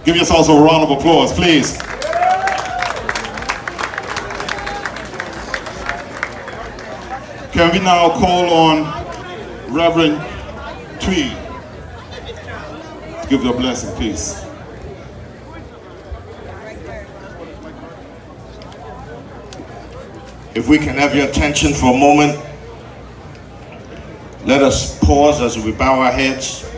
Give yourselves a round of applause, please. Can we now call on Reverend Tweed? Give you a blessing, please. If we can have your attention for a moment, let us pause as we bow our heads.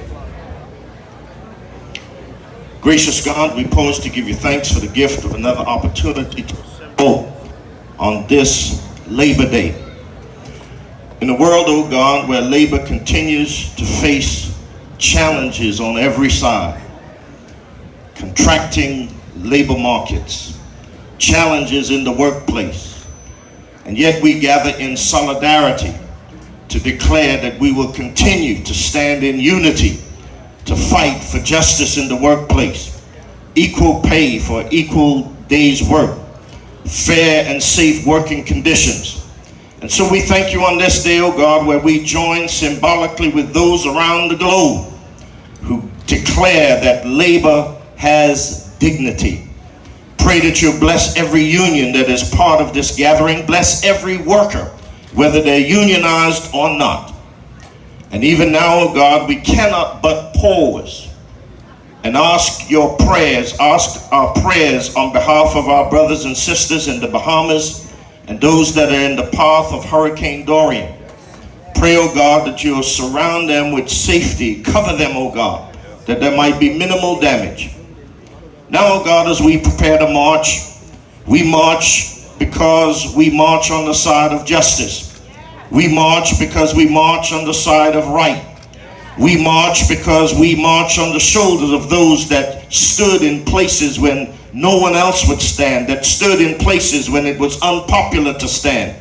Gracious God, we pause to give you thanks for the gift of another opportunity to assemble on this Labor Day. In a world, oh God, where labor continues to face challenges on every side, contracting labor markets, challenges in the workplace, and yet we gather in solidarity to declare that we will continue to stand in unity to fight for justice in the workplace, equal pay for equal days' work, fair and safe working conditions. And so we thank you on this day, oh God, where we join symbolically with those around the globe who declare that labor has dignity. Pray that you'll bless every union that is part of this gathering. Bless every worker, whether they're unionized or not. And even now, oh God, we cannot but pause and ask your prayers, ask our prayers on behalf of our brothers and sisters in the Bahamas and those that are in the path of Hurricane Dorian. Pray, oh God, that you'll surround them with safety, cover them, oh God, that there might be minimal damage. Now, oh God, as we prepare to march, we march because we march on the side of justice. We march because we march on the side of right. We march because we march on the shoulders of those that stood in places when no one else would stand, that stood in places when it was unpopular to stand.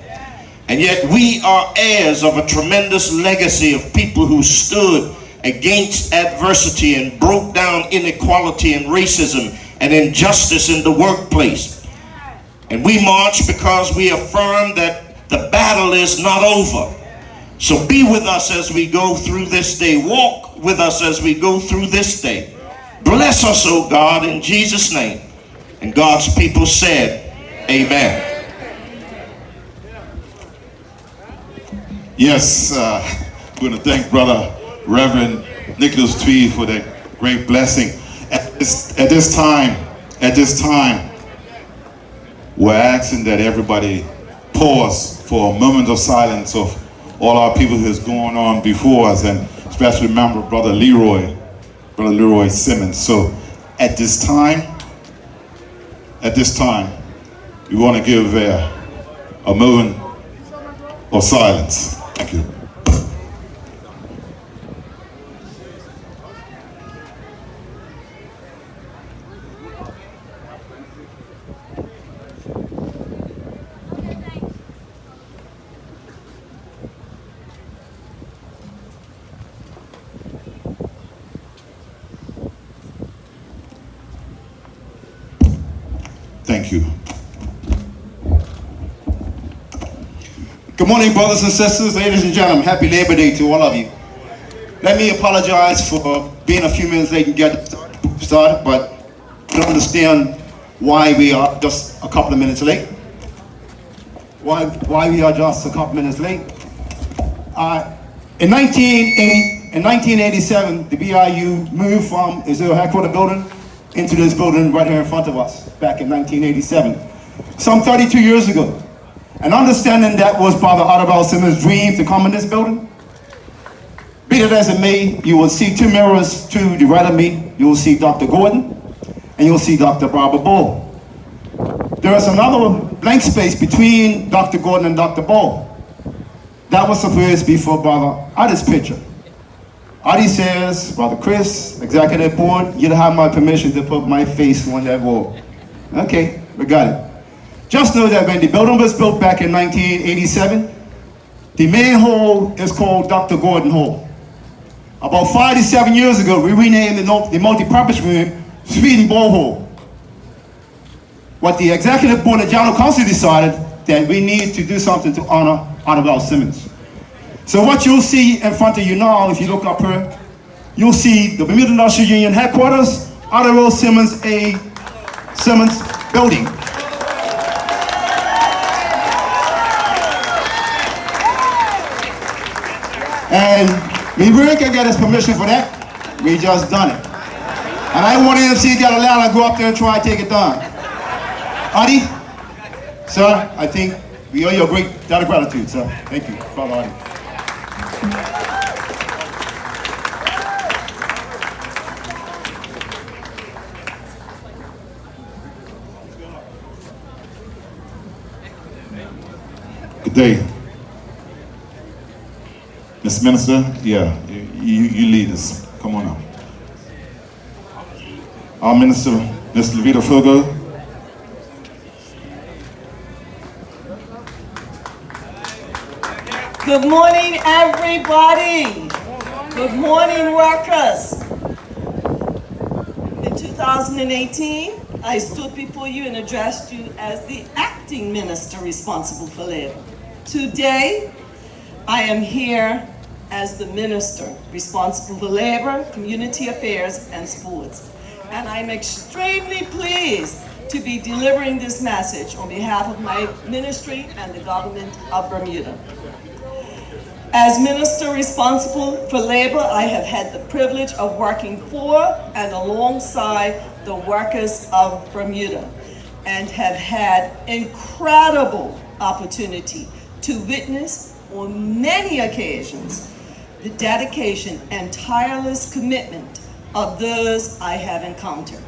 And yet we are heirs of a tremendous legacy of people who stood against adversity and broke down inequality and racism and injustice in the workplace. And we march because we affirm that the battle is not over. So be with us as we go through this day. Walk with us as we go through this day. Bless us, oh God, in Jesus' name. And God's people said, amen. Yes, we're going to thank Brother Reverend Nicholas Tweed for that great blessing. At this time, we're asking that everybody pause for a moment of silence of all our people who's going on before us, and especially remember Brother Leroy Simmons. So at this time, we want to give a moment of silence. Thank you. Thank you. Good morning, brothers and sisters, ladies and gentlemen. Happy Labor Day to all of you. Let me apologize for being a few minutes late and get started, but I don't understand why we are just a couple of minutes late. Why we are just a couple minutes late. In 1987, the BIU moved from its headquarters building into this building right here in front of us back in 1987, some 32 years ago. And understanding that was Brother Artibald Simmons' dream to come in this building. Be it as it may, you will see two mirrors to the right of me. You will see Dr. Gordon and you'll see Dr. Barbara Ball. There is another blank space between Dr. Gordon and Dr. Ball. That was supposed to be for Brother Adi's picture. Adi says, Brother Chris, Executive Board, you don't have my permission to put my face on that wall. Okay, we got it. Just know that when the building was built back in 1987, the main hall is called Dr. Gordon Hall. About 5 to 7 years ago, we renamed the multi-purpose room Sweden Ball Hall. What the Executive Board and General Council decided that we need to do something to honor Artibald Simmons. So what you'll see in front of you now, if you look up here, you'll see the Bermuda National Union headquarters, Honorable Simmons A. Simmons Building. And we really can get his permission for that. We just done it. And I want him to see you get a ladder and go up there and try to take it down. Adi, sir, I think we owe you a great debt of gratitude, sir. Thank you, Father Adi. Good day. Mr. Minister, yeah, you lead us. Come on up. Our Minister, Ms. Levita Fugo. Good morning, everybody. Good morning, workers. In 2018, I stood before you and addressed you as the acting minister responsible for labor. Today, I am here as the minister responsible for labor, community affairs, and sports. And I'm extremely pleased to be delivering this message on behalf of my ministry and the government of Bermuda. As minister responsible for labor, I have had the privilege of working for and alongside the workers of Bermuda and have had incredible opportunity to witness on many occasions the dedication and tireless commitment of those I have encountered.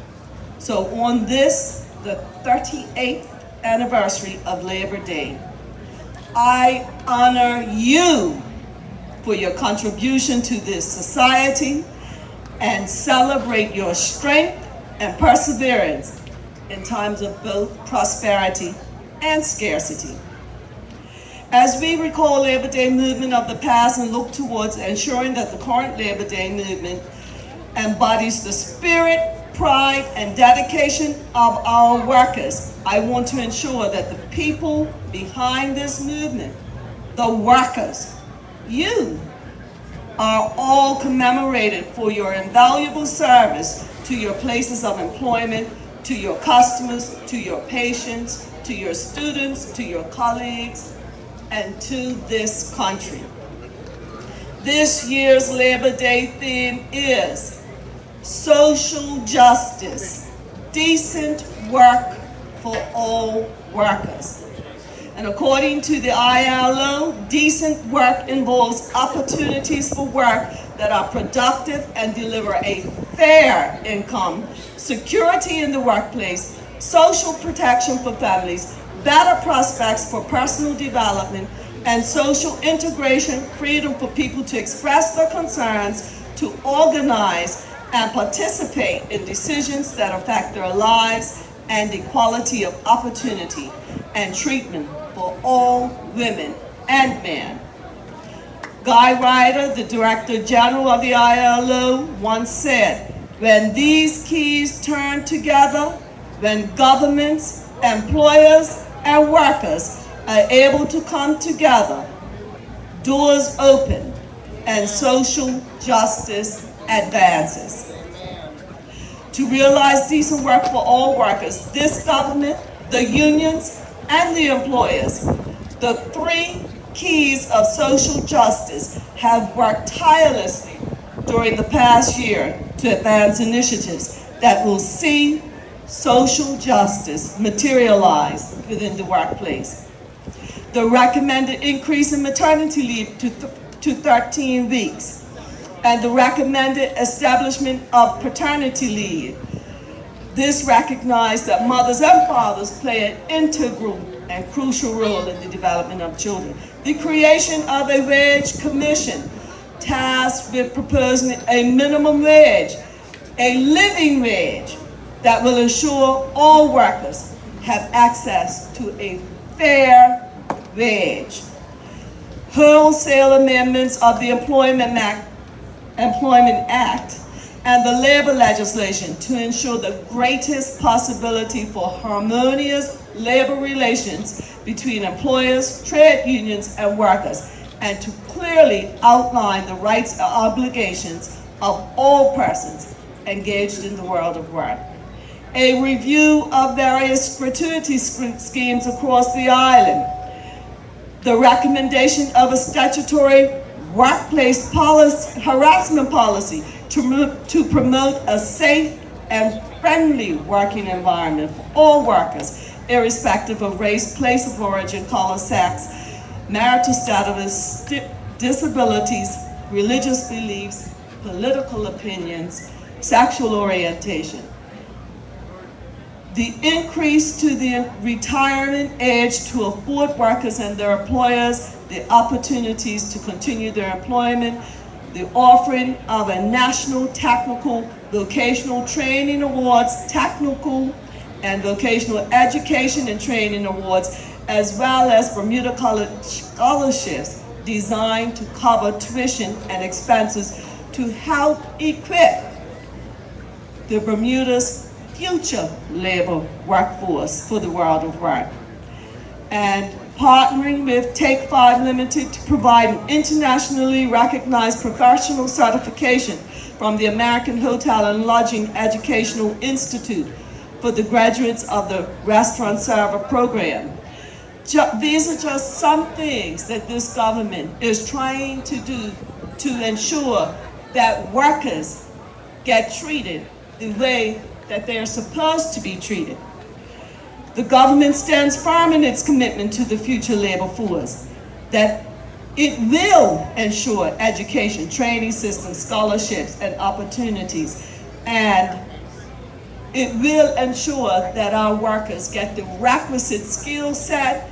So on this, the 38th anniversary of Labor Day, I honor you for your contribution to this society and celebrate your strength and perseverance in times of both prosperity and scarcity. As we recall Labor Day movement of the past and look towards ensuring that the current Labor Day movement embodies the spirit, pride, and dedication of our workers, I want to ensure that the people behind this movement, the workers, you, are all commemorated for your invaluable service to your places of employment, to your customers, to your patients, to your students, to your colleagues, and to this country. This year's Labor Day theme is social justice, decent work for all workers. And according to the ILO, decent work involves opportunities for work that are productive and deliver a fair income, security in the workplace, social protection for families, better prospects for personal development, and social integration, freedom for people to express their concerns, to organize and participate in decisions that affect their lives, and equality of opportunity and treatment for all women and men. Guy Ryder, the Director General of the ILO, once said, when these keys turn together, when governments, employers, and workers are able to come together, doors open and social justice advances. To realize decent work for all workers, this government, the unions, and the employers, the three keys of social justice, have worked tirelessly during the past year to advance initiatives that will see social justice materialize within the workplace. The recommended increase in maternity leave to 13 weeks, and the recommended establishment of paternity leave. This recognized that mothers and fathers play an integral and crucial role in the development of children. The creation of a wage commission tasked with proposing a minimum wage, a living wage, that will ensure all workers have access to a fair wage. Wholesale amendments of the Employment Act and the labor legislation to ensure the greatest possibility for harmonious labor relations between employers, trade unions, and workers, and to clearly outline the rights and obligations of all persons engaged in the world of work. A review of various gratuity schemes across the island. The recommendation of a statutory workplace harassment policy to promote a safe and friendly working environment for all workers, irrespective of race, place of origin, color, sex, marital status, disabilities, religious beliefs, political opinions, sexual orientation. The increase to the retirement age to afford workers and their employers the opportunities to continue their employment, the offering of a national technical vocational training awards, technical and vocational education and training awards, as well as Bermuda College scholarships designed to cover tuition and expenses to help equip the Bermuda's future labor workforce for the world of work. And partnering with Take 5 Limited to provide an internationally recognized professional certification from the American Hotel and Lodging Educational Institute for the graduates of the Restaurant Server program. These are just some things that this government is trying to do to ensure that workers get treated the way that they are supposed to be treated. The government stands firm in its commitment to the future labor force, that it will ensure education, training systems, scholarships, and opportunities, and it will ensure that our workers get the requisite skill set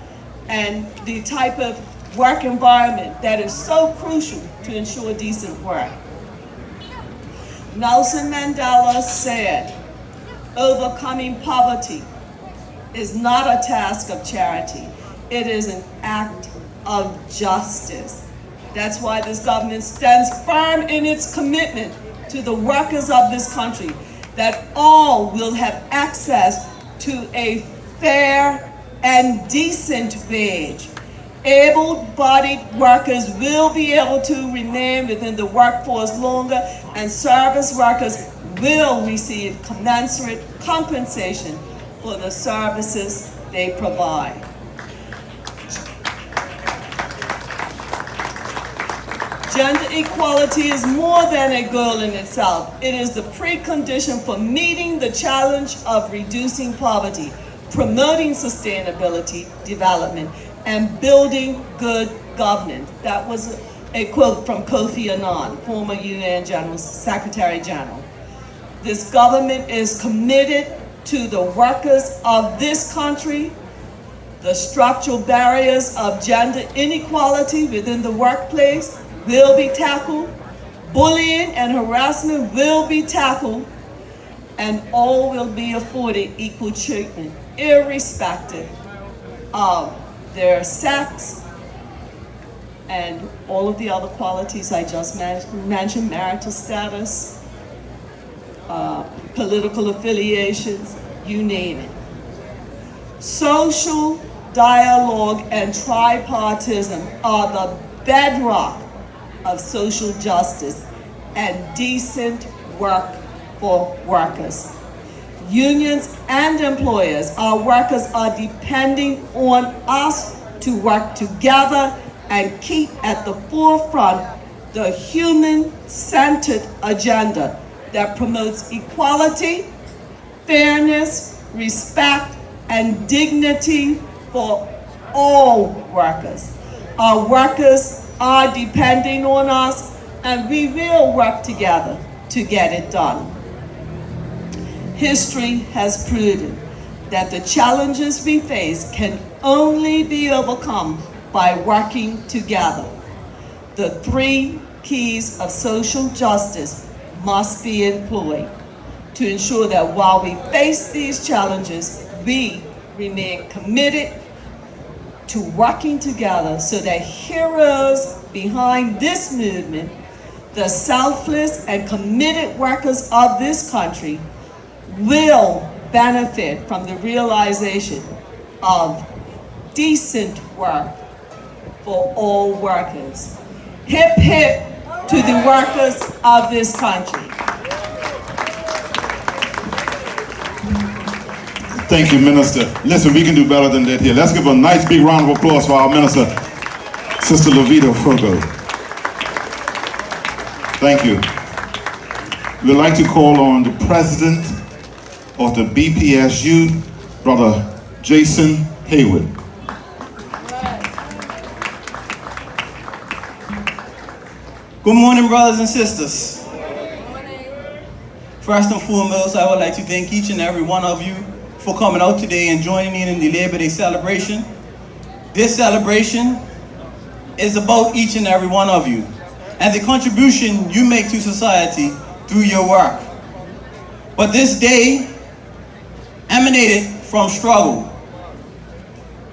and the type of work environment that is so crucial to ensure decent work. Nelson Mandela said, "Overcoming poverty is not a task of charity. It is an act of justice." That's why this government stands firm in its commitment to the workers of this country, that all will have access to a fair and decent wage. Able-bodied workers will be able to remain within the workforce longer, and service workers will receive commensurate compensation for the services they provide. Gender equality is more than a goal in itself. It is the precondition for meeting the challenge of reducing poverty, promoting sustainability development, and building good governance. That was a quote from Kofi Annan, former UN Secretary General. This government is committed to the workers of this country. The structural barriers of gender inequality within the workplace will be tackled. Bullying and harassment will be tackled, and all will be afforded equal treatment, irrespective of their sex and all of the other qualities I just mentioned, marital status, political affiliations, you name it. Social dialogue and tripartism are the bedrock of social justice and decent work for workers. Unions and employers, our workers are depending on us to work together and keep at the forefront the human-centered agenda that promotes equality, fairness, respect, and dignity for all workers. Our workers are depending on us, and we will work together to get it done. History has proven that the challenges we face can only be overcome by working together. The 3 keys of social justice must be employed to ensure that while we face these challenges, we remain committed to working together so that heroes behind this movement, the selfless and committed workers of this country, will benefit from the realization of decent work for all workers. Hip hip to the workers of this country. Thank you, Minister. Listen, we can do better than that here. Let's give a nice big round of applause for our Minister, Sister Levita Fogo. Thank you. We'd like to call on the President of the BPSU, Brother Jason Hayward. Good morning, brothers and sisters. First and foremost, I would like to thank each and every one of you for coming out today and joining in the Labor Day celebration. This celebration is about each and every one of you and the contribution you make to society through your work. But this day emanated from struggle.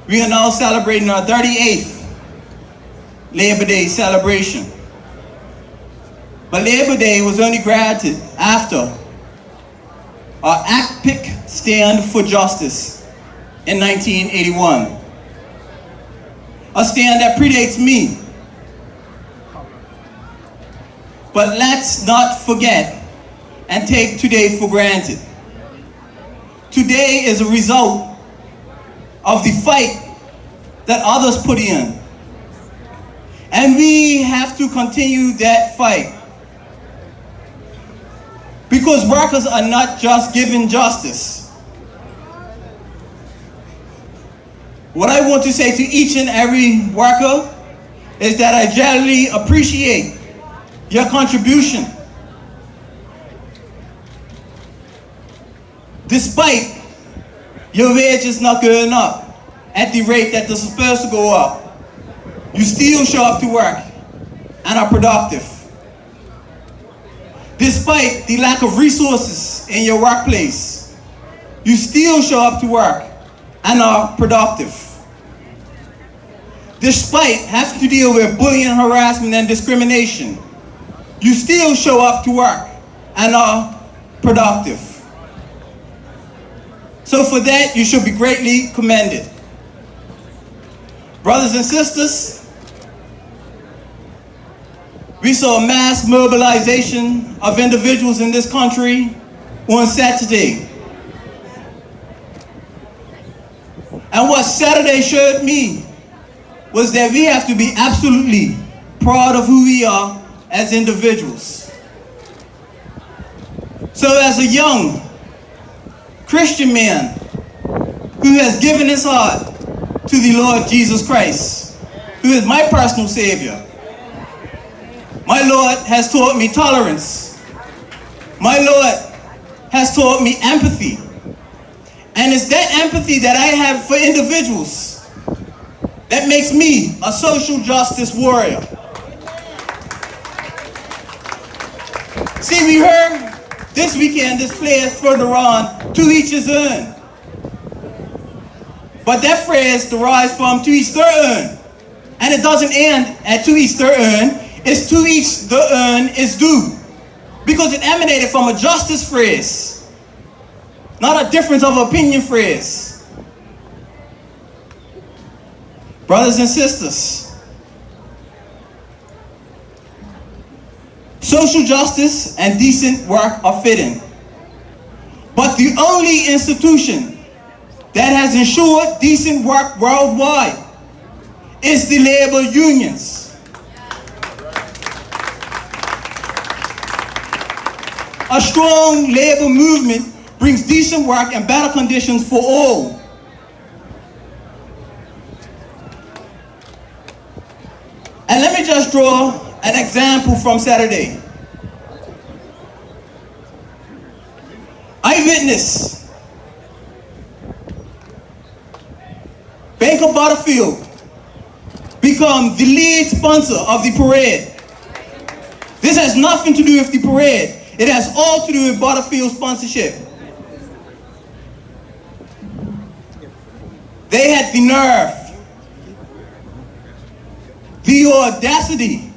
We are now celebrating our 38th Labor Day celebration. But Labor Day was only granted after our epic stand for justice in 1981. A stand that predates me. But let's not forget and take today for granted. Today is a result of the fight that others put in. And we have to continue that fight. Because workers are not just given justice. What I want to say to each and every worker is that I genuinely appreciate your contribution. Despite your wages not going up at the rate that they're supposed to go up, you still show up to work and are productive. Despite the lack of resources in your workplace, you still show up to work and are productive. Despite having to deal with bullying, harassment, and discrimination, you still show up to work and are productive. So for that, you should be greatly commended. Brothers and sisters, we saw mass mobilization of individuals in this country on Saturday. And what Saturday showed me was that we have to be absolutely proud of who we are as individuals. So as a young Christian man who has given his heart to the Lord Jesus Christ, who is my personal Savior, my Lord has taught me tolerance. My Lord has taught me empathy. And it's that empathy that I have for individuals that makes me a social justice warrior. See, we heard this weekend this phrase further on, to each his own. But that phrase derives from to each their own. And it doesn't end at to each their own. It's to each the earn is due. Because it emanated from a justice phrase, not a difference of opinion phrase. Brothers and sisters, social justice and decent work are fitting. But the only institution that has ensured decent work worldwide is the labor unions. A strong labor movement brings decent work and better conditions for all. And let me just draw an example from Saturday. Eyewitness, Bank of Butterfield, become the lead sponsor of the parade. This has nothing to do with the parade. It has all to do with Butterfield sponsorship. They had the nerve, the audacity,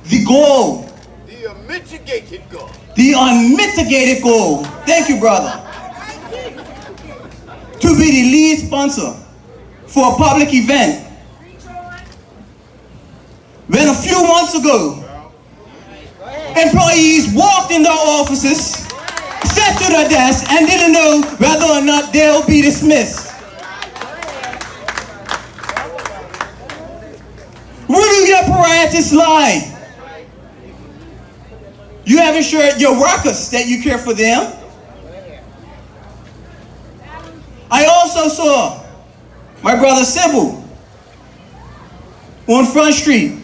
the goal, the unmitigated goal. The unmitigated goal. Thank you, brother. To be the lead sponsor for a public event. When a few months ago, employees walked in their offices sat to the desk and didn't know whether or not they'll be dismissed. Where do your priorities lie? You have assured your workers that you care for them. I also saw my brother Sybil on Front Street.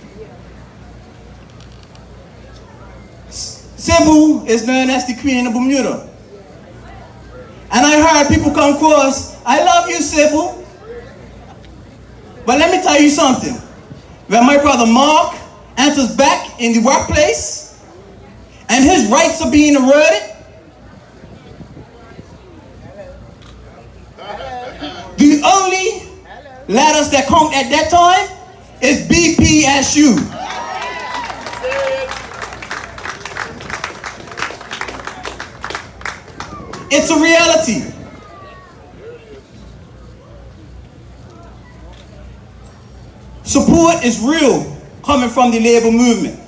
Sybil is known as the Queen of Bermuda. And I heard people come across, I love you, Sybil. But let me tell you something. When my brother Mark enters back in the workplace and his rights are being eroded, the only letters that come at that time is BPSU. It's a reality. Support is real coming from the labor movement.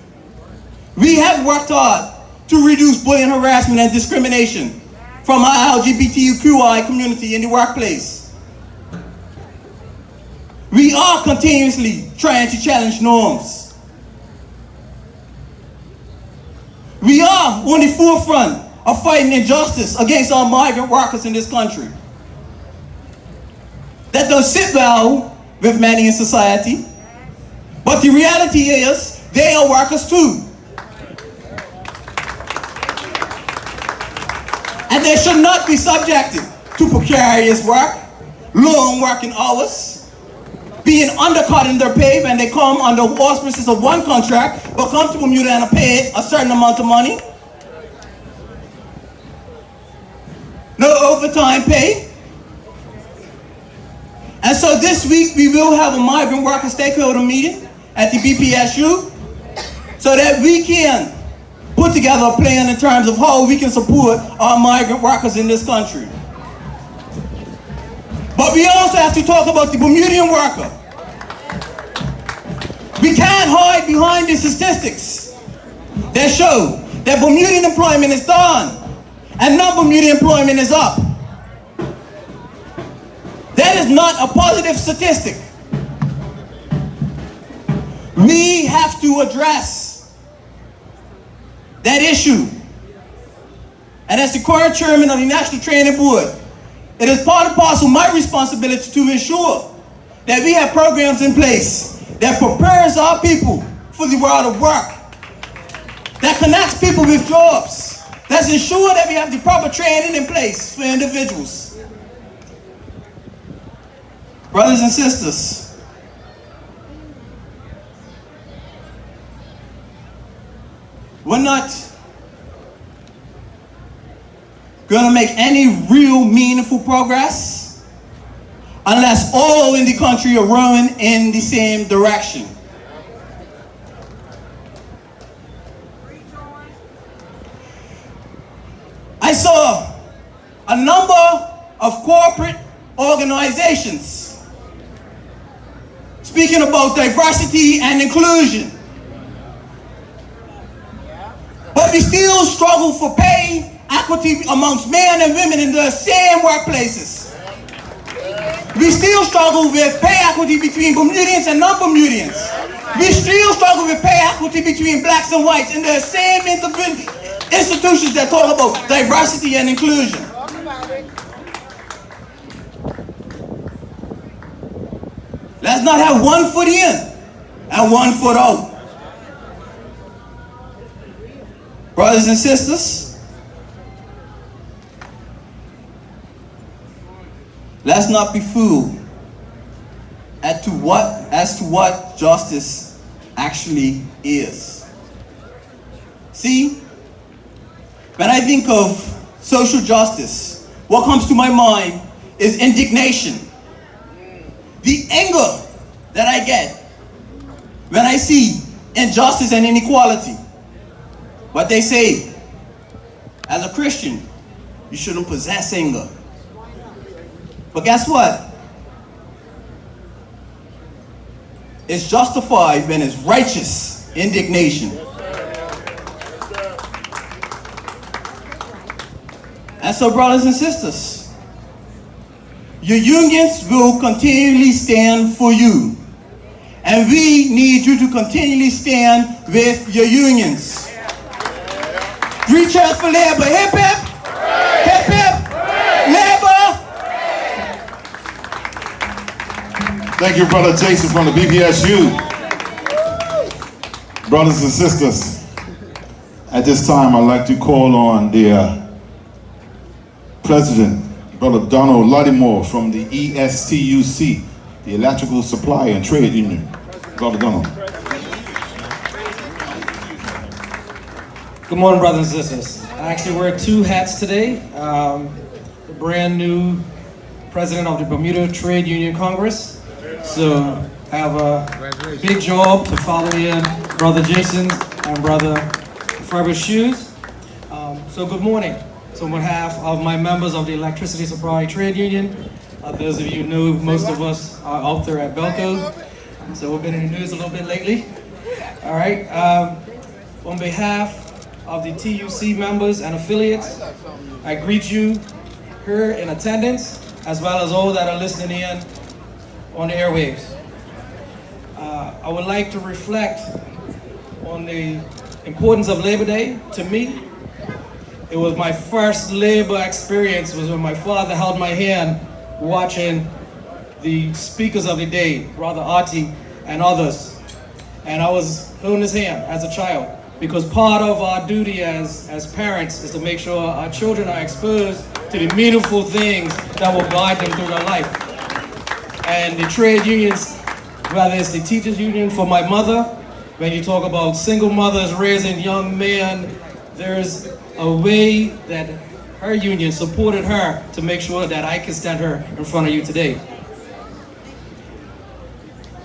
We have worked hard to reduce bullying, harassment, and discrimination from our LGBTQI community in the workplace. We are continuously trying to challenge norms. We are on the forefront of fighting injustice against our migrant workers in this country. That don't sit well with many in society, but the reality is they are workers too. And they should not be subjected to precarious work, long working hours, being undercut in their pay when they come under auspices of one contract, but come to Bermuda and are paid a certain amount of money. No overtime pay. And so this week we will have a migrant worker stakeholder meeting at the BPSU so that we can put together a plan in terms of how we can support our migrant workers in this country. But we also have to talk about the Bermudian worker. We can't hide behind the statistics that show that Bermudian employment is down and non-Bermudian employment is up. That is not a positive statistic. We have to address that issue. And as the current chairman of the National Training Board, it is part and parcel of my responsibility to ensure that we have programs in place that prepares our people for the world of work, that connects people with jobs, that's ensure that we have the proper training in place for individuals. Brothers and sisters, we're not going to make any real meaningful progress unless all in the country are rowing in the same direction. I saw a number of corporate organizations speaking about diversity and inclusion. But we still struggle for pay equity amongst men and women in the same workplaces. We still struggle with pay equity between Bermudians and non-Bermudians. We still struggle with pay equity between blacks and whites in the same institutions that talk about diversity and inclusion. Let's not have one foot in and one foot out. Brothers and sisters, let's not be fooled as to what justice actually is. See, when I think of social justice, what comes to my mind is indignation. The anger that I get when I see injustice and inequality. But they say, as a Christian, you shouldn't possess anger. But guess what? It's justified when it's righteous indignation. And so, brothers and sisters, your unions will continually stand for you. And we need you to continually stand with your unions. 3 cheers for labor. Hip hip. Hip hip. Labor. Thank you, Brother Jason from the BBSU. Brothers and sisters, at this time I'd like to call on the President, Brother Donald Lattimore from the ESTUC, the Electrical Supply and Trade Union. Brother Donald. Good morning, brothers and sisters. I actually wear 2 hats today. The brand new president of the Bermuda Trade Union Congress. So I have a big job to follow in Brother Jason's and Brother Faber's shoes. So good morning. So on behalf of my members of the Electricity Supply Trade Union, those of you know most of us are out there at Belco. So we've been in the news a little bit lately. All right. On behalf of the TUC members and affiliates, I greet you here in attendance, as well as all that are listening in on the airwaves. I would like to reflect on the importance of Labor Day. To me, it was my first labor experience was when my father held my hand watching the speakers of the day, Brother Artie and others. And I was holding his hand as a child, because part of our duty as parents is to make sure our children are exposed to the meaningful things that will guide them through their life. And the trade unions, whether it's the teachers union for my mother, when you talk about single mothers raising young men, there's a way that her union supported her to make sure that I can stand her in front of you today.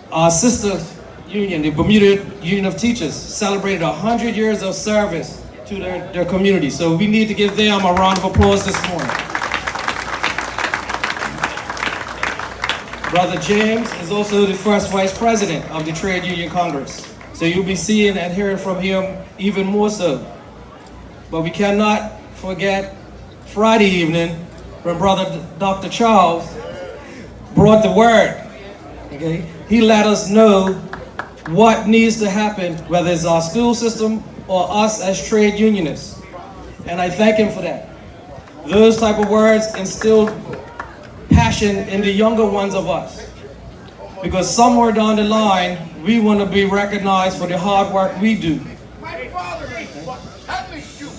Our sister union, the Bermuda Union of Teachers, celebrated 100 years of service to their community. So we need to give them a round of applause this morning. Brother James is also the first vice president of the Trade Union Congress. So you'll be seeing and hearing from him even more so. But we cannot forget Friday evening when Brother Dr. Charles brought the word. Okay? He let us know what needs to happen, whether it's our school system or us as trade unionists. And I thank him for that. Those type of words instilled passion in the younger ones of us. Because somewhere down the line, we want to be recognized for the hard work we do. My father is help me shoot.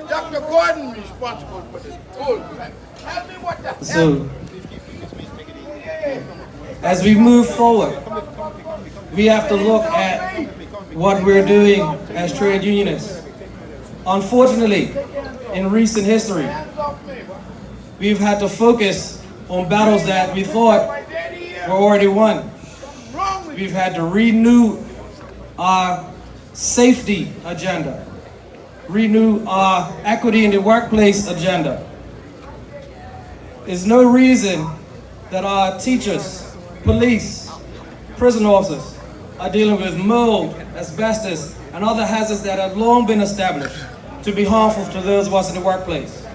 Dr. Gordon responsible for this whole thing. Tell me what the hell. So, as we move forward, we have to look at what we're doing as trade unionists. Unfortunately, in recent history, we've had to focus on battles that we thought were already won. We've had to renew our safety agenda, renew our equity in the workplace agenda. There's no reason that our teachers, police, prison officers are dealing with mold, asbestos, and other hazards that have long been established to be harmful to those of us in the workplace.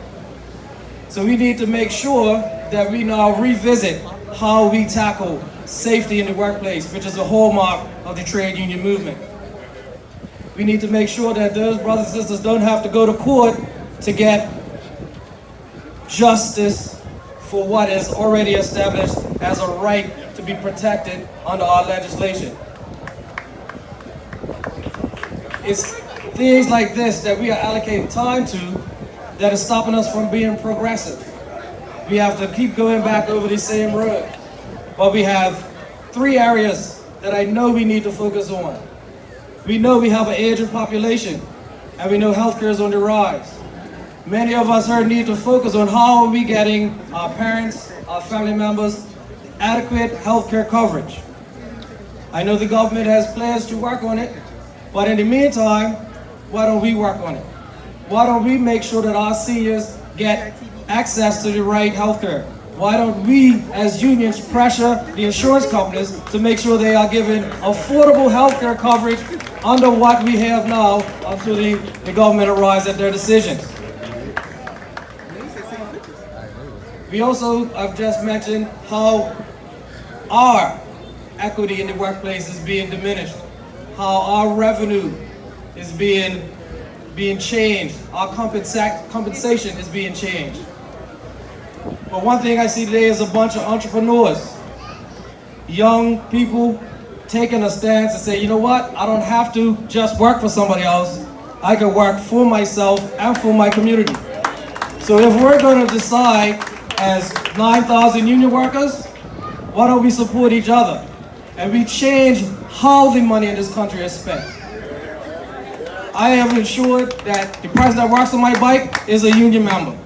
So we need to make sure that we now revisit how we tackle safety in the workplace, which is a hallmark of the trade union movement. We need to make sure that those brothers and sisters don't have to go to court to get justice for what is already established as a right to be protected under our legislation. It's things like this that we are allocating time to that is stopping us from being progressive. We have to keep going back over the same road. But we have 3 areas that I know we need to focus on. We know we have an aging population, and we know healthcare is on the rise. Many of us here need to focus on how are we getting our parents, our family members, adequate healthcare coverage. I know the government has plans to work on it, but in the meantime, why don't we work on it? Why don't we make sure that our seniors get access to the right healthcare? Why don't we, as unions, pressure the insurance companies to make sure they are given affordable healthcare coverage under what we have now until the government arrives at their decisions? We also have just mentioned how our equity in the workplace is being diminished, how our revenue is being changed, our compensation is being changed. But one thing I see today is a bunch of entrepreneurs, young people taking a stance and say, you know what, I don't have to just work for somebody else, I can work for myself and for my community. So if we're going to decide as 9,000 union workers, why don't we support each other? And we change how the money in this country is spent. I have ensured that the person that works on my bike is a union member.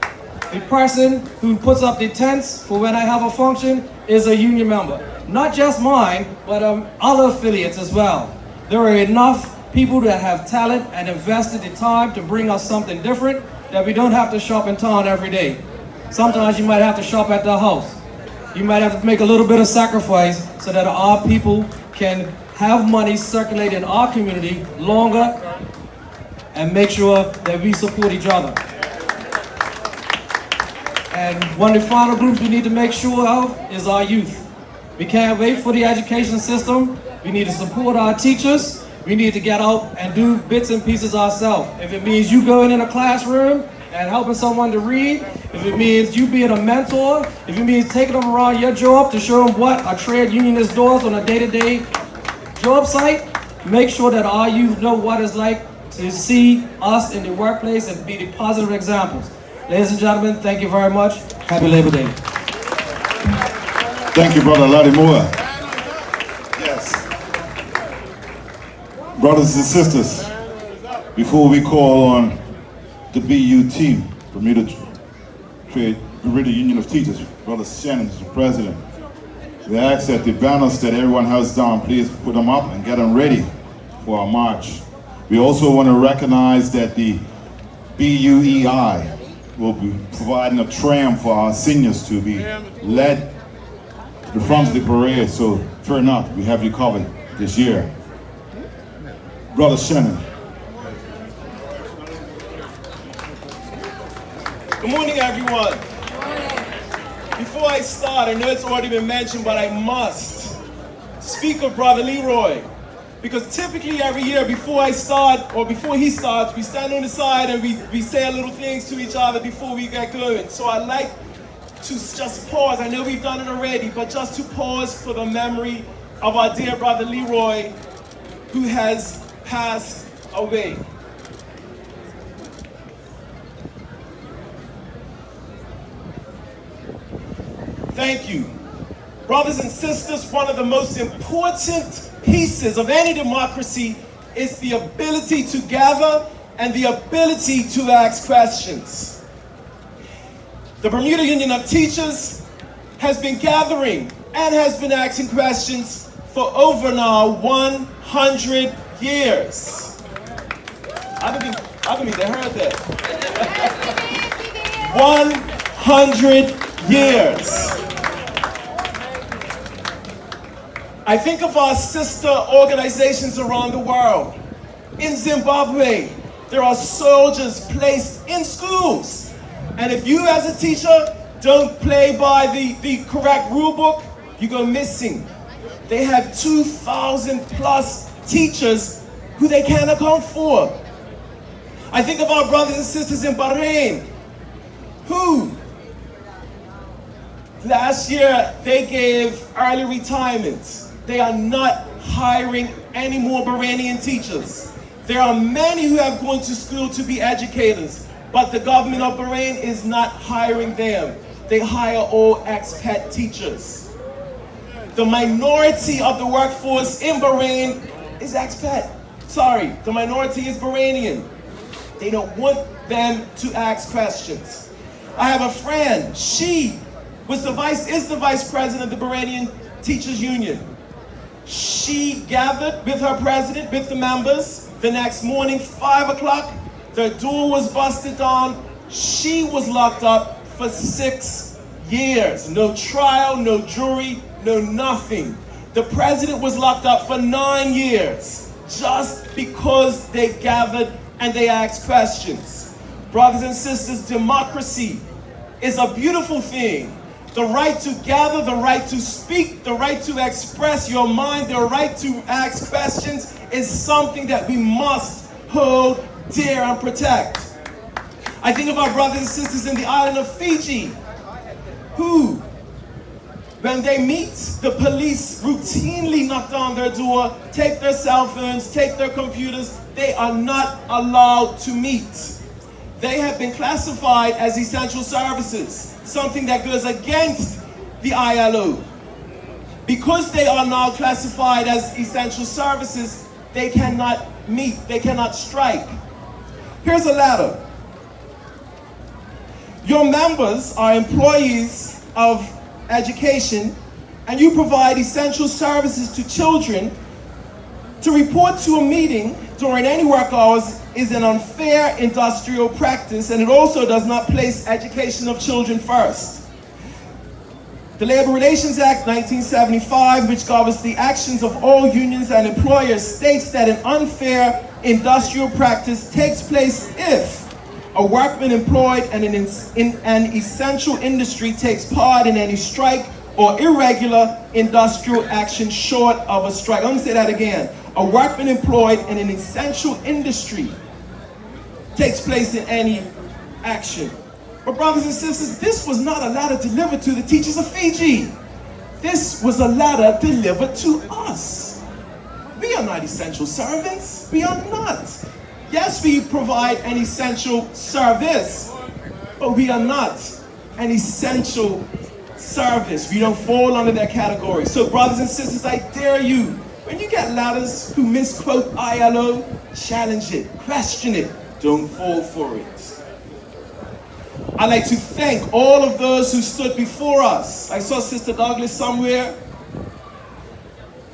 The person who puts up the tents for when I have a function is a union member. Not just mine, but other affiliates as well. There are enough people that have talent and invested the time to bring us something different that we don't have to shop in town every day. Sometimes you might have to shop at the house. You might have to make a little bit of sacrifice so that our people can have money circulate in our community longer and make sure that we support each other. And one of the final groups we need to make sure of is our youth. We can't wait for the education system. We need to support our teachers. We need to get out and do bits and pieces ourselves. If it means you going in a classroom and helping someone to read, if it means you being a mentor, if it means taking them around your job to show them what a trade unionist does on a day-to-day job site, make sure that our youth know what it's like to see us in the workplace and be the positive examples. Ladies and gentlemen, thank you very much. Happy Labor Day. Thank you, Brother Ladimore. Yes. Brothers and sisters, before we call on the BU team, Bermuda Union of Teachers, Brother Shannon is the president, we ask that the banners that everyone has down, please put them up and get them ready for our march. We also want to recognize that the BUEI will be providing a tram for our seniors to be led to the front of the parade, so fear not, we have you covered this year. Brother Shannon. Good morning, everyone. Before I start, I know it's already been mentioned, but I must speak of Brother Leroy. Because typically every year before I start, or before he starts, we stand on the side and we say a little things to each other before we get going. So I like to just pause. I know we've done it already, but just to pause for the memory of our dear Brother Leroy, who has passed away. Thank you. Brothers and sisters, one of the most important pieces of any democracy is the ability to gather and the ability to ask questions. The Bermuda Union of Teachers has been gathering and has been asking questions for over now 100 years. I believe they heard that. 100 years. I think of our sister organizations around the world. In Zimbabwe, there are soldiers placed in schools. And if you as a teacher don't play by the correct rule book, you go missing. They have 2,000 plus teachers who they can't account for. I think of our brothers and sisters in Bahrain, who last year they gave early retirement. They are not hiring any more Bahrainian teachers. There are many who have gone to school to be educators, but the government of Bahrain is not hiring them. They hire all expat teachers. The minority of the workforce in Bahrain is expat. Sorry, the minority is Bahrainian. They don't want them to ask questions. I have a friend, she is the vice president of the Bahrainian Teachers Union. She gathered with her president, with the members, the next morning, 5 o'clock, the door was busted down. She was locked up for 6 years. No trial, no jury, no nothing. The president was locked up for 9 years, just because they gathered and they asked questions. Brothers and sisters, democracy is a beautiful thing. The right to gather, the right to speak, the right to express your mind, the right to ask questions is something that we must hold dear and protect. I think of our brothers and sisters in the island of Fiji, who, when they meet, the police routinely knock down their door, take their cell phones, take their computers. They are not allowed to meet. They have been classified as essential services, something that goes against the ILO. Because they are now classified as essential services, they cannot meet, they cannot strike. Here's a letter. Your members are employees of education, and you provide essential services to children. To report to a meeting during any work hours is an unfair industrial practice, and it also does not place education of children first. The Labor Relations Act 1975, which governs the actions of all unions and employers, states that an unfair industrial practice takes place if a workman employed in an essential industry takes part in any strike or irregular industrial action short of a strike. Let me say that again. A workman employed in an essential industry takes place in any action. But brothers and sisters, this was not a letter delivered to the teachers of Fiji. This was a letter delivered to us. We are not essential servants. We are not. Yes, we provide an essential service, but we are not an essential service. We don't fall under that category. So brothers and sisters, I dare you, when you get letters who misquote ILO, challenge it, question it, don't fall for it. I'd like to thank all of those who stood before us. I saw Sister Douglas somewhere.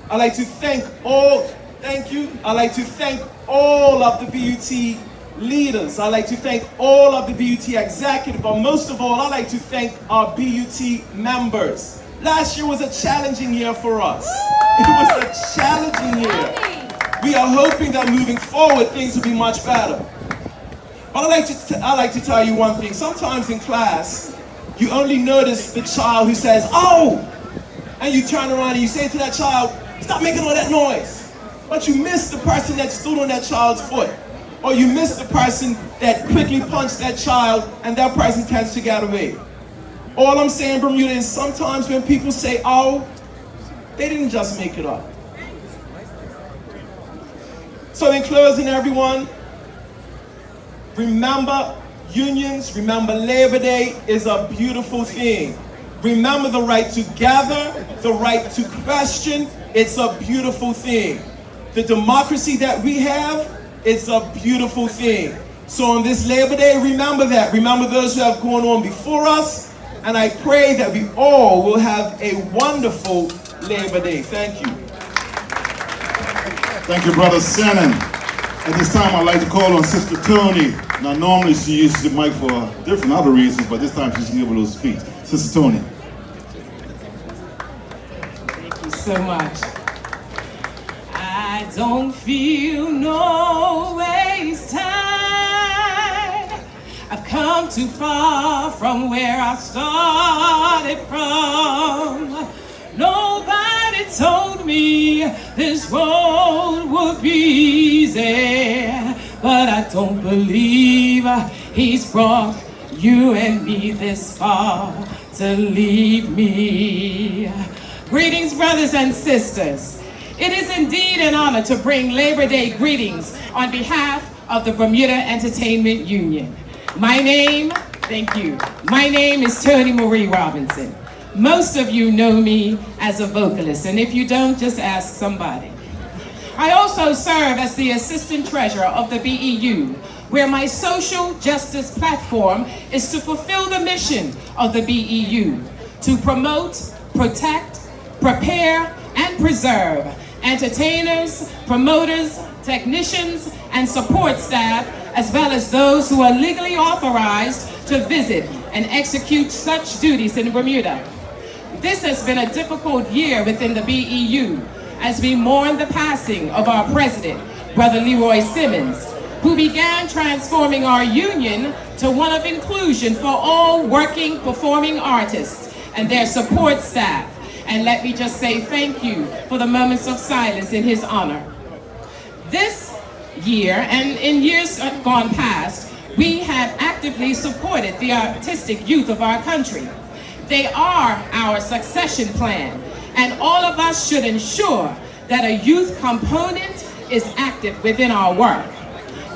I'd like to thank all, thank you. I'd like to thank all of the BUT leaders. I'd like to thank all of the BUT executive, but most of all, I'd like to thank our BUT members. Last year was a challenging year for us. It was a challenging year. We are hoping that moving forward, things will be much better. But I'd like to tell you one thing. Sometimes in class, you only notice the child who says, "Oh!" And you turn around and you say to that child, "Stop making all that noise." But you miss the person that stood on that child's foot. Or you miss the person that quickly punched that child and that person tends to get away. All I'm saying, Bermuda, is sometimes when people say, "Oh," they didn't just make it up. So in closing, everyone, remember unions, remember Labor Day is a beautiful thing. Remember the right to gather, the right to question, it's a beautiful thing. The democracy that we have, it's a beautiful thing. So on this Labor Day, remember that. Remember those who have gone on before us, and I pray that we all will have a wonderful Labor Day. Thank you. Thank you, Brother Shannon. At this time, I'd like to call on Sister Tony. Now, normally she uses the mic for different other reasons, but this time she's going to give a little speech. Sister Tony. Thank you so much. I don't feel no waste time. I've come too far from where I started from. Nobody told me this road would be easy, but I don't believe he's brought you and me this far to leave me. Greetings, brothers and sisters. It is indeed an honor to bring Labor Day greetings on behalf of the Bermuda Entertainment Union. My name, thank you, my name is Toni Marie Robinson. Most of you know me as a vocalist, and if you don't, just ask somebody. I also serve as the Assistant Treasurer of the BEU, where my social justice platform is to fulfill the mission of the BEU, to promote, protect, prepare, and preserve entertainers, promoters, technicians, and support staff, as well as those who are legally authorized to visit and execute such duties in Bermuda. This has been a difficult year within the BEU as we mourn the passing of our president, Brother Leroy Simmons, who began transforming our union to one of inclusion for all working performing artists and their support staff. And let me just say thank you for the moments of silence in his honor. This year, and in years gone past, we have actively supported the artistic youth of our country. They are our succession plan, and all of us should ensure that a youth component is active within our work.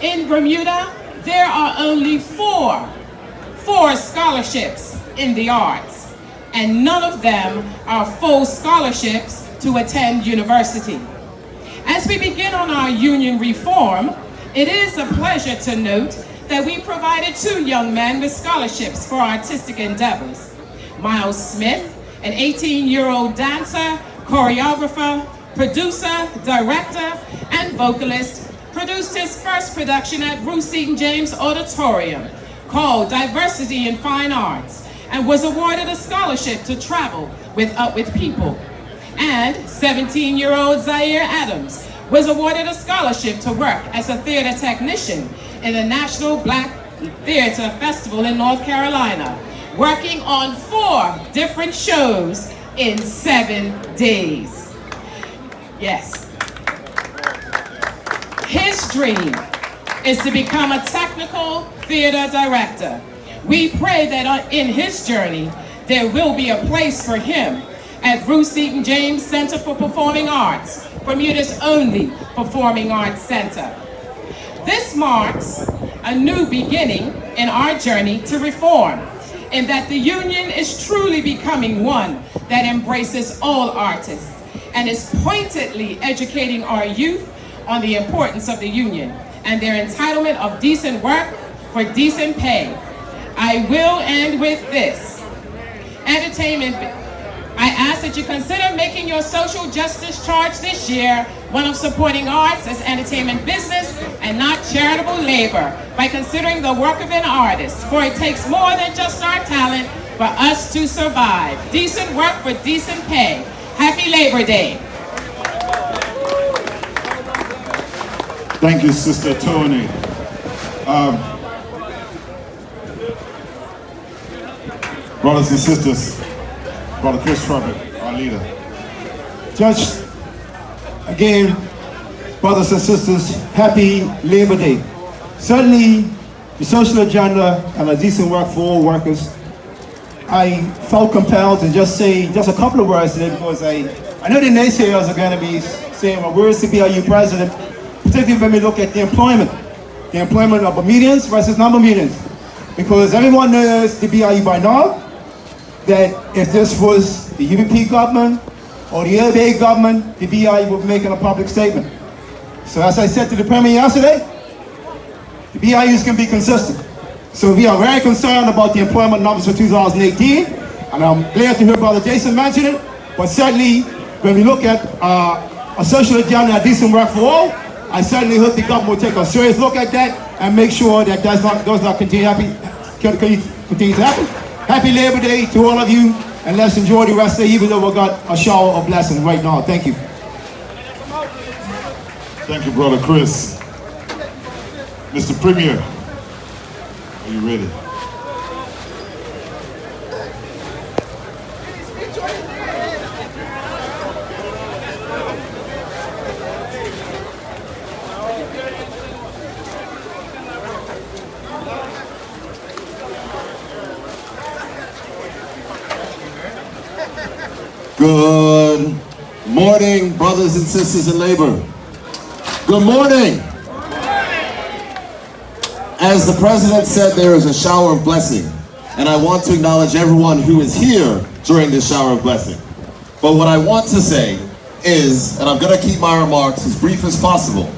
In Bermuda, there are only four scholarships in the arts, and none of them are full scholarships to attend university. As we begin on our union reform, it is a pleasure to note that we provided 2 young men with scholarships for artistic endeavors. Miles Smith, an 18-year-old dancer, choreographer, producer, director, and vocalist, produced his first production at Bruce Seton James Auditorium called Diversity in Fine Arts, and was awarded a scholarship to travel with Up With People. And 17-year-old Zaire Adams was awarded a scholarship to work as a theater technician in the National Black Theater Festival in North Carolina, working on 4 different shows in 7 days. Yes. His dream is to become a technical theater director. We pray that in his journey, there will be a place for him at Bruce Seton James Center for Performing Arts, Bermuda's only performing arts center. This marks a new beginning in our journey to reform, in that the union is truly becoming one that embraces all artists and is pointedly educating our youth on the importance of the union and their entitlement of decent work for decent pay. I will end with this. Entertainment. I ask that you consider making your social justice charge this year one of supporting arts as entertainment business and not charitable labor by considering the work of an artist, for it takes more than just our talent for us to survive. Decent work for decent pay. Happy Labor Day. Thank you, Sister Tony. Brothers and sisters, Brother Chris Trumpet, our leader. Judge, again, brothers and sisters, happy Labor Day. Certainly, the social agenda and a decent work for all workers. I felt compelled to just say just a couple of words today because I know the naysayers are going to be saying, well, where is the BIU president? Particularly when we look at the employment of Bermudians versus non-Bermudians. Because everyone knows the BIU by now, that if this was the UPP government or the LBA government, the BIU would be making a public statement. So as I said to the Premier yesterday, the BIU is going to be consistent. So we are very concerned about the employment numbers for 2018, and I'm glad to hear Brother Jason mention it, but certainly when we look at a social agenda and decent work for all, I certainly hope the government will take a serious look at that and make sure that does not continue to happen. Happy Labor Day to all of you, and let's enjoy the rest of the day, even though we got a shower of blessings right now. Thank you. Thank you, Brother Chris. Mr. Premier, are you ready? Good morning, brothers and sisters in labor. Good morning. As the president said, there is a shower of blessing, and I want to acknowledge everyone who is here during this shower of blessing. But what I want to say is, and I'm going to keep my remarks as brief as possible,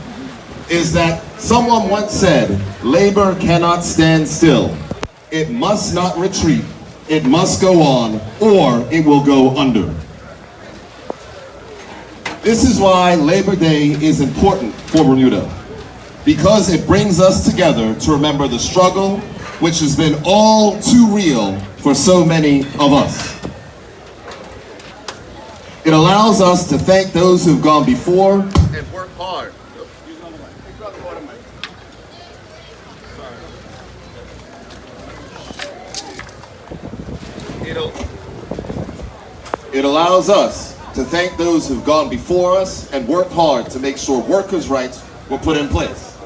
is that someone once said, labor cannot stand still. It must not retreat. It must go on, or it will go under. This is why Labor Day is important for Bermuda, because it brings us together to remember the struggle which has been all too real for so many of us. It allows us to thank those who've gone before and worked hard. It allows us to thank those who've gone before us and worked hard to make sure workers' rights were put in place.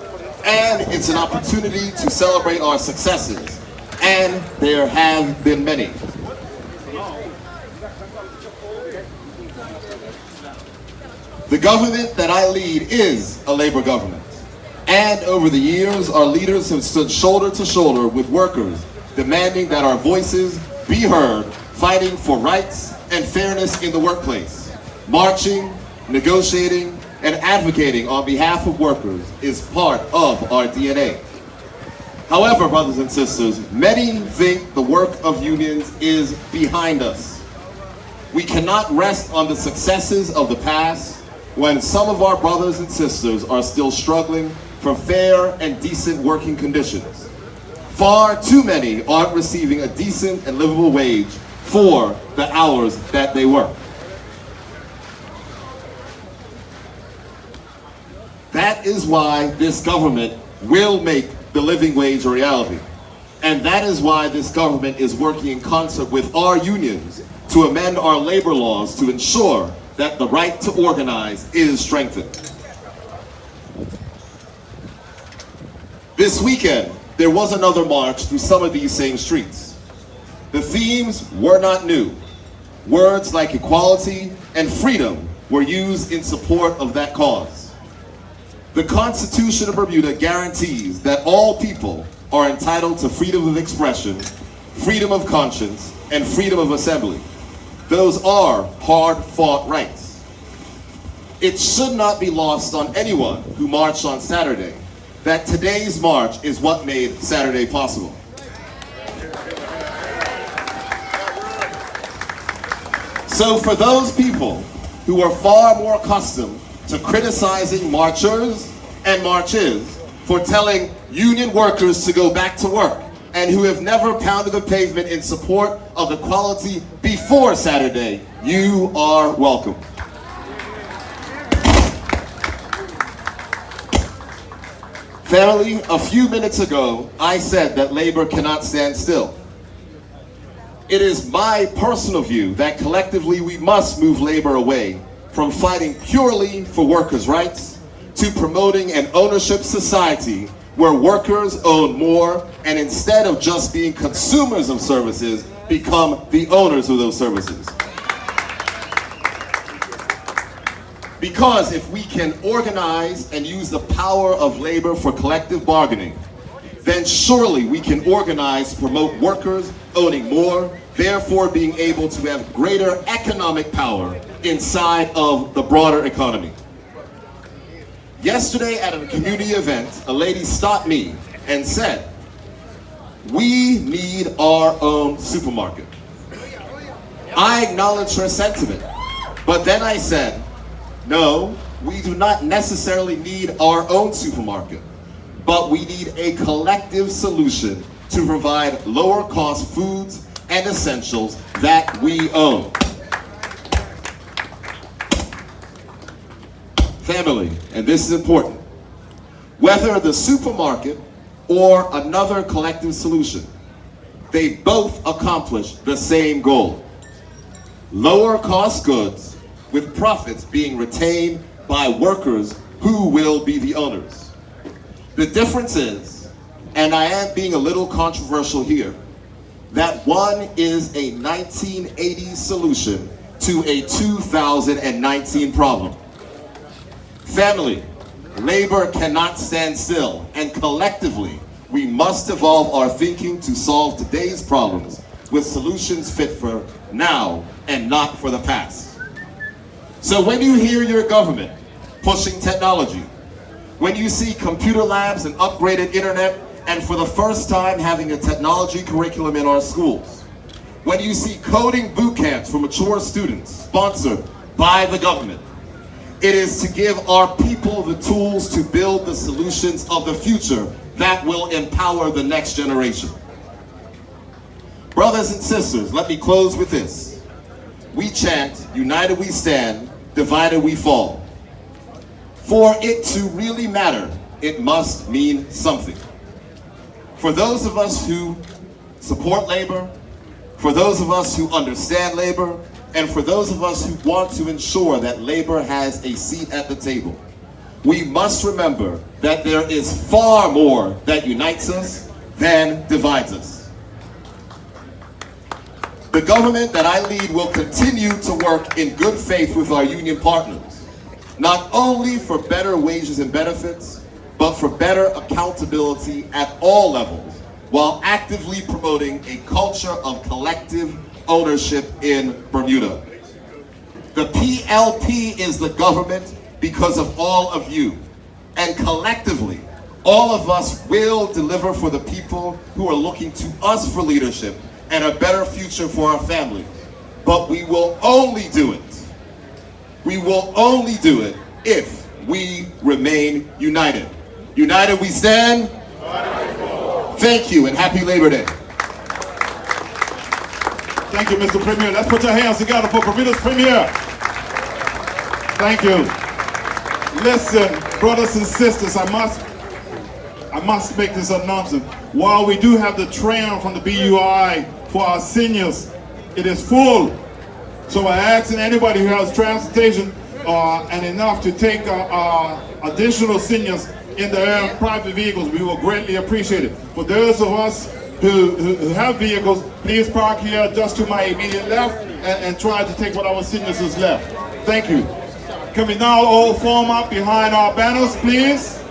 And it's an opportunity to celebrate our successes. And there have been many. The government that I lead is a labor government. And over the years, our leaders have stood shoulder to shoulder with workers, demanding that our voices be heard, fighting for rights and fairness in the workplace. Marching, negotiating, and advocating on behalf of workers is part of our DNA. However, brothers and sisters, many think the work of unions is behind us. We cannot rest on the successes of the past when some of our brothers and sisters are still struggling for fair and decent working conditions. Far too many aren't receiving a decent and livable wage for the hours that they work. That is why this government will make the living wage a reality. And that is why this government is working in concert with our unions to amend our labor laws to ensure that the right to organize is strengthened. This weekend, there was another march through some of these same streets. The themes were not new. Words like equality and freedom were used in support of that cause. The Constitution of Bermuda guarantees that all people are entitled to freedom of expression, freedom of conscience, and freedom of assembly. Those are hard-fought rights. It should not be lost on anyone who marched on Saturday that today's march is what made Saturday possible. So for those people who are far more accustomed to criticizing marchers and marches for telling union workers to go back to work, and who have never pounded the pavement in support of equality before Saturday, you are welcome. Family, a few minutes ago, I said that labor cannot stand still. It is my personal view that collectively we must move labor away from fighting purely for workers' rights to promoting an ownership society where workers own more and instead of just being consumers of services, become the owners of those services. Because if we can organize and use the power of labor for collective bargaining, then surely we can organize to promote workers owning more, therefore being able to have greater economic power inside of the broader economy. Yesterday at a community event, a lady stopped me and said, "We need our own supermarket." I acknowledged her sentiment, but then I said, no, we do not necessarily need our own supermarket, but we need a collective solution to provide lower cost foods and essentials that we own. Family, and this is important, whether the supermarket or another collective solution, they both accomplish the same goal. Lower cost goods with profits being retained by workers who will be the owners. The difference is, and I am being a little controversial here, that one is a 1980s solution to a 2019 problem. Family, labor cannot stand still, and collectively, we must evolve our thinking to solve today's problems with solutions fit for now and not for the past. So when you hear your government pushing technology, when you see computer labs and upgraded internet, and for the first time having a technology curriculum in our schools, when you see coding boot camps for mature students sponsored by the government, it is to give our people the tools to build the solutions of the future that will empower the next generation. Brothers and sisters, let me close with this. We chant, united we stand, divided we fall. For it to really matter, it must mean something. For those of us who support labor, for those of us who understand labor, and for those of us who want to ensure that labor has a seat at the table. We must remember that there is far more that unites us than divides us. The government that I lead will continue to work in good faith with our union partners, not only for better wages and benefits, but for better accountability at all levels, while actively promoting a culture of collective ownership in Bermuda. The PLP is the government because of all of you, and collectively, all of us will deliver for the people who are looking to us for leadership and a better future for our families. But we will only do it. We will only do it if we remain united. United we stand. Thank you and happy Labor Day. Thank you, Mr. Premier. Let's put your hands together for Bermuda's Premier. Thank you. Listen, brothers and sisters, I must make this announcement. While we do have the train from the BUI for our seniors, it is full. So I'm asking anybody who has transportation and enough to take additional seniors in their private vehicles, we will greatly appreciate it. For those of us who have vehicles, please park here just to my immediate left and try to take what our seniors is left. Thank you. Can we now all form up behind our banners, please?